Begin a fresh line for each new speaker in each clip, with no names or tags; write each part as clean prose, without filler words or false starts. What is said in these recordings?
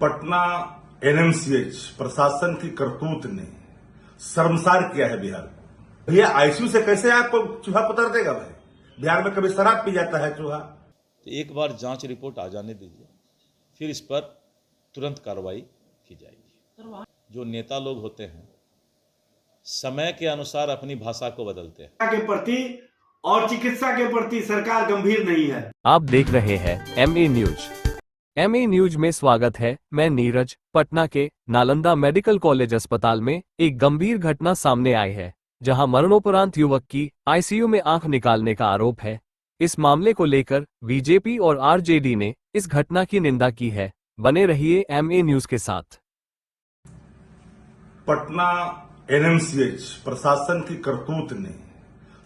Patna NMCH प्रशासन की करतूत ने शर्मसार किया है बिहार को। भैया आईसीयू से कैसे आपको चूहा उतर देगा भाई? बिहार में कभी शराब पी जाता है चूहा।
तो एक बार जांच रिपोर्ट आ जाने दीजिए, फिर इस पर तुरंत कार्रवाई की जाएगी। जो नेता लोग होते हैं समय के अनुसार अपनी भाषा को बदलते हैं।
के प्रति और चिकित्सा के प्रति सरकार गंभीर नहीं है।
आप देख रहे हैं एमए न्यूज। एमए न्यूज में स्वागत है। मैं नीरज। पटना के नालंदा मेडिकल कॉलेज अस्पताल में एक गंभीर घटना सामने आई है, जहां मरणोपरांत युवक की आईसीयू में आंख निकालने का आरोप है। इस मामले को लेकर बीजेपी और आरजेडी ने इस घटना की निंदा की है। बने रहिए एमए न्यूज के साथ।
पटना एनएमसीएच प्रशासन की करतूत ने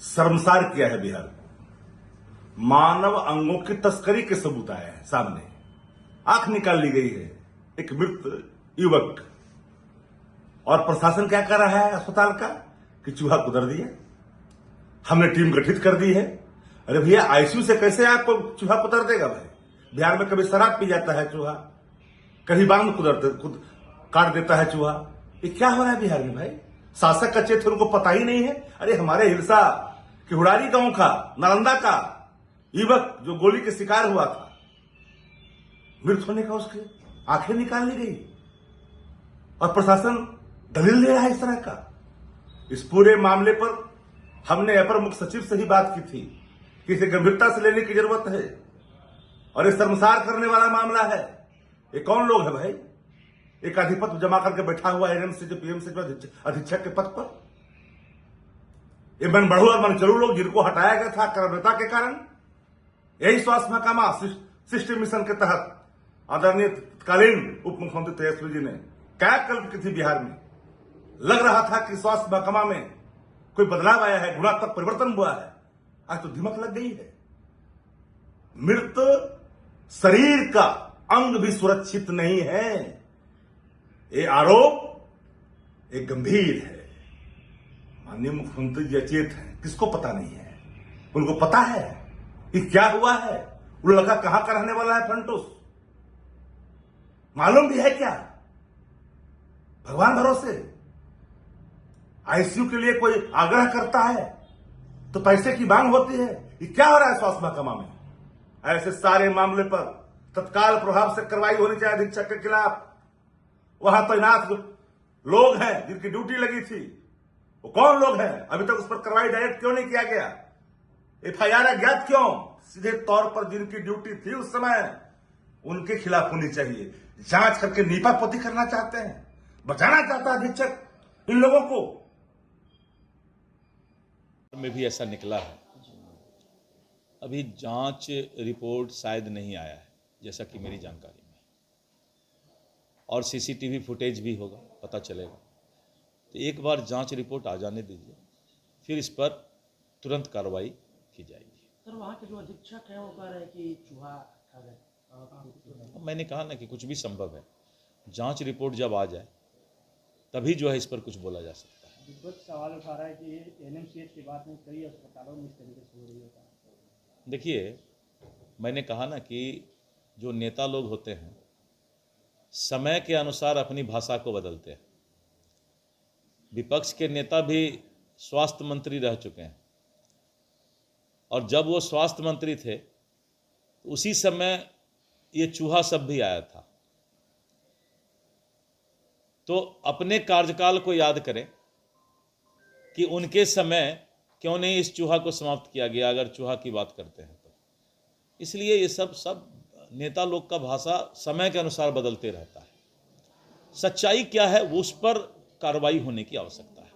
शर्मसार किया है बिहार को। मानव अंगों की तस्करी के सबूत आए हैं सामने। आंख निकाल ली गई है एक मृत युवक, और प्रशासन क्या कर रहा है अस्पताल का कि चूहा कुतर दिया। हमने टीम गठित कर दी है। अरे भैया आईसीयू से कैसे आपको चूहा कुतर देगा भाई? बिहार में कभी शराब पी जाता है चूहा, कभी बांध काट देता है चूहा। ये क्या हो रहा है बिहार में भाई? शासक का चेत उनको पता ही नहीं है। अरे हमारे हिलसा कि हुड़ारी गांव का नालंदा का युवक जो गोली के शिकार हुआ था, मृत होने का उसके आंखें निकाल ली गई, और प्रशासन दलील ले रहा है इस तरह का। इस पूरे मामले पर हमने अपर मुख्य सचिव से ही बात की थी कि इसे गंभीरता से लेने की जरूरत है, और ये शर्मसार करने वाला मामला है। ये कौन लोग है भाई? एक आधिपत्य जमा करके बैठा हुआ एनएमसी जो पीएमसी अधीक्षक के पद पर, ये मन बढ़ू और मन चलू लोग जिनको हटाया गया था कर्मठता के कारण। यही स्वास्थ्य महकमा सिस्टम मिशन के तहत आदरणीय तत्कालीन उप मुख्यमंत्री तेजस्वी जी ने क्या कल्प की थी बिहार में। लग रहा था कि स्वास्थ्य महकमा में कोई बदलाव आया है, गुणात्मक परिवर्तन हुआ है। आज तो दिमक लग गई है। मृत शरीर का अंग भी सुरक्षित नहीं है। ये आरोप एक गंभीर है। माननीय मुख्यमंत्री जी अचेत हैं, किसको पता नहीं है? उनको पता है कि क्या हुआ है। वो लड़का कहां का रहने वाला है? फंटूस मालूम भी है क्या? भगवान भरोसे आईसीयू के लिए कोई आग्रह करता है तो पैसे की मांग होती है। ये क्या हो रहा है स्वास्थ्य महकमा में? ऐसे सारे मामले पर तत्काल प्रभाव से कार्रवाई होनी चाहिए अधीक्षक के खिलाफ। वहां तैनात लोग हैं जिनकी ड्यूटी लगी थी, वो कौन लोग हैं? अभी तक उस पर कार्रवाई डायरेक्ट क्यों नहीं किया गया? एफआईआर अज्ञात क्यों? सीधे तौर पर जिनकी ड्यूटी थी उस समय उनके खिलाफ होनी चाहिए। जांच करके नीपा पोती करना चाहते हैं, बचाना चाहता है अधीक्षक इन लोगों को।
में भी ऐसा निकला है। अभी जांच रिपोर्ट शायद नहीं आया है जैसा कि मेरी जानकारी में, और सीसीटीवी फुटेज भी होगा, पता चलेगा। तो एक बार जांच रिपोर्ट आ जाने दीजिए, फिर इस पर तुरंत कार्रवाई की जाएगी।
सर वहाँ के जो अधीक्षक हैं वो कह रहे हैं कि चूहा खा गए।
मैंने कहा ना कि कुछ भी संभव है। जांच रिपोर्ट जब आ जाए तभी जो है इस पर कुछ बोला जा सकता है।
विपक्ष सवाल उठा रहा है कि एनएमसीएच की बात में कई अस्पतालों में इस तरीके से हो रही है।
देखिए, मैंने कहा ना कि जो नेता लोग होते हैं समय के अनुसार अपनी भाषा को बदलते हैं। विपक्ष के नेता भी स्वास्थ्य मंत्री रह चुके हैं, और जब वो स्वास्थ्य मंत्री थे तो उसी समय ये चूहा सब भी आया था। तो अपने कार्यकाल को याद करें कि उनके समय क्यों नहीं इस चूहा को समाप्त किया गया, अगर चूहा की बात करते हैं तो। इसलिए ये सब नेता लोग का भाषा समय के अनुसार बदलते रहता है। सच्चाई क्या है वो उस पर कार्रवाई होने की आवश्यकता है।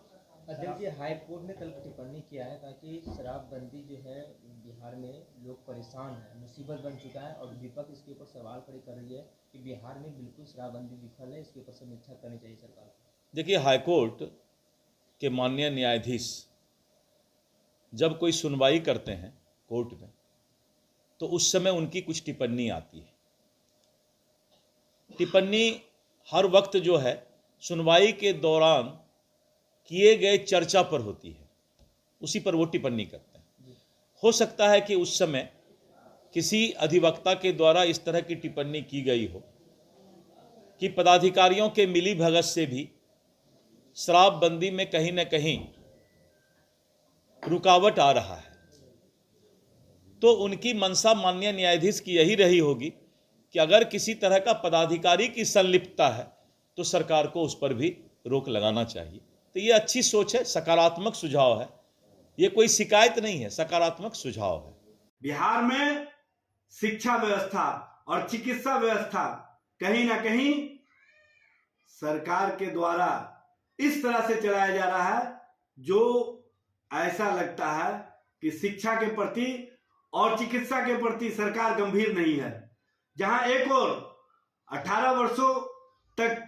अध्यक्ष जी, हाई कोर्ट ने कल टिप्पणी किया है ताकि शराबबंदी जो है बिहार में लोग परेशान हैं, मुसीबत बन चुका है, और विपक्ष इसके ऊपर सवाल खड़े कर रही है कि बिहार में बिल्कुल शराबबंदी विफल है, इसके ऊपर समीक्षा करनी चाहिए सरकार को।
देखिए, हाईकोर्ट के माननीय न्यायाधीश जब कोई सुनवाई करते हैं कोर्ट में तो उस समय उनकी कुछ टिप्पणी आती है। टिप्पणी हर वक्त जो है सुनवाई के दौरान किए गए चर्चा पर होती है, उसी पर वो टिप्पणी करते हैं। हो सकता है कि उस समय किसी अधिवक्ता के द्वारा इस तरह की टिप्पणी की गई हो, कि पदाधिकारियों के मिली भगत से भी शराबबंदी में कहीं न कहीं रुकावट आ रहा है, तो उनकी मंशा माननीय न्यायाधीश की यही रही होगी कि अगर किसी तरह का पदाधिकारी की संलिप्तता है तो सरकार को उस पर भी रोक लगाना चाहिए। तो ये अच्छी सोच है, सकारात्मक सुझाव है, ये कोई शिकायत नहीं है, सकारात्मक सुझाव है।
बिहार में शिक्षा व्यवस्था और चिकित्सा व्यवस्था कहीं ना कहीं सरकार के द्वारा इस तरह से चलाया जा रहा है जो ऐसा लगता है कि शिक्षा के प्रति और चिकित्सा के प्रति सरकार गंभीर नहीं है। जहां एक और 18 वर्षों तक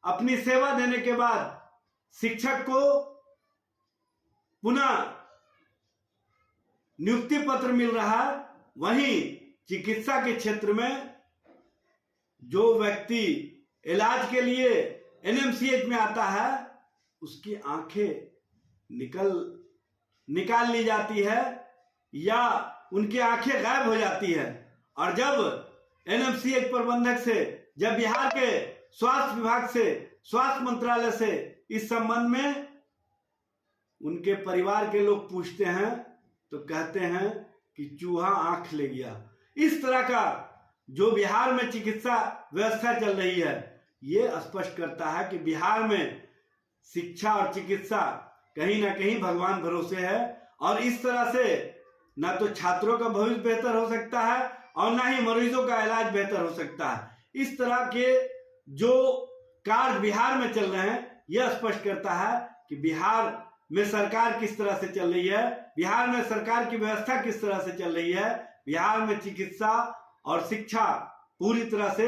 अपनी सेवा देने के बाद शिक्षक को पुनः नियुक्ति पत्र मिल रहा है, वहीं चिकित्सा के क्षेत्र में जो व्यक्ति इलाज के लिए एनएमसीएच में आता है उसकी आंखें निकाल ली जाती है या उनकी आंखें गायब हो जाती है। और जब एनएमसीएच प्रबंधक से, जब बिहार के स्वास्थ्य विभाग से, स्वास्थ्य मंत्रालय से इस संबंध में उनके परिवार के लोग पूछते हैं तो कहते हैं कि चूहा आंख ले गया। इस तरह का जो बिहार में चिकित्सा व्यवस्था चल रही है ये स्पष्ट करता है कि बिहार में शिक्षा और चिकित्सा कहीं ना कहीं भगवान भरोसे है, और इस तरह से ना तो छात्रों का भविष्य बेहतर हो सकता है और ना ही मरीजों का इलाज बेहतर हो सकता है। इस तरह के जो कार्य बिहार में चल रहे हैं यह स्पष्ट करता है कि बिहार में सरकार किस तरह से चल रही है, बिहार में सरकार की व्यवस्था किस तरह से चल रही है, बिहार में चिकित्सा और शिक्षा पूरी तरह से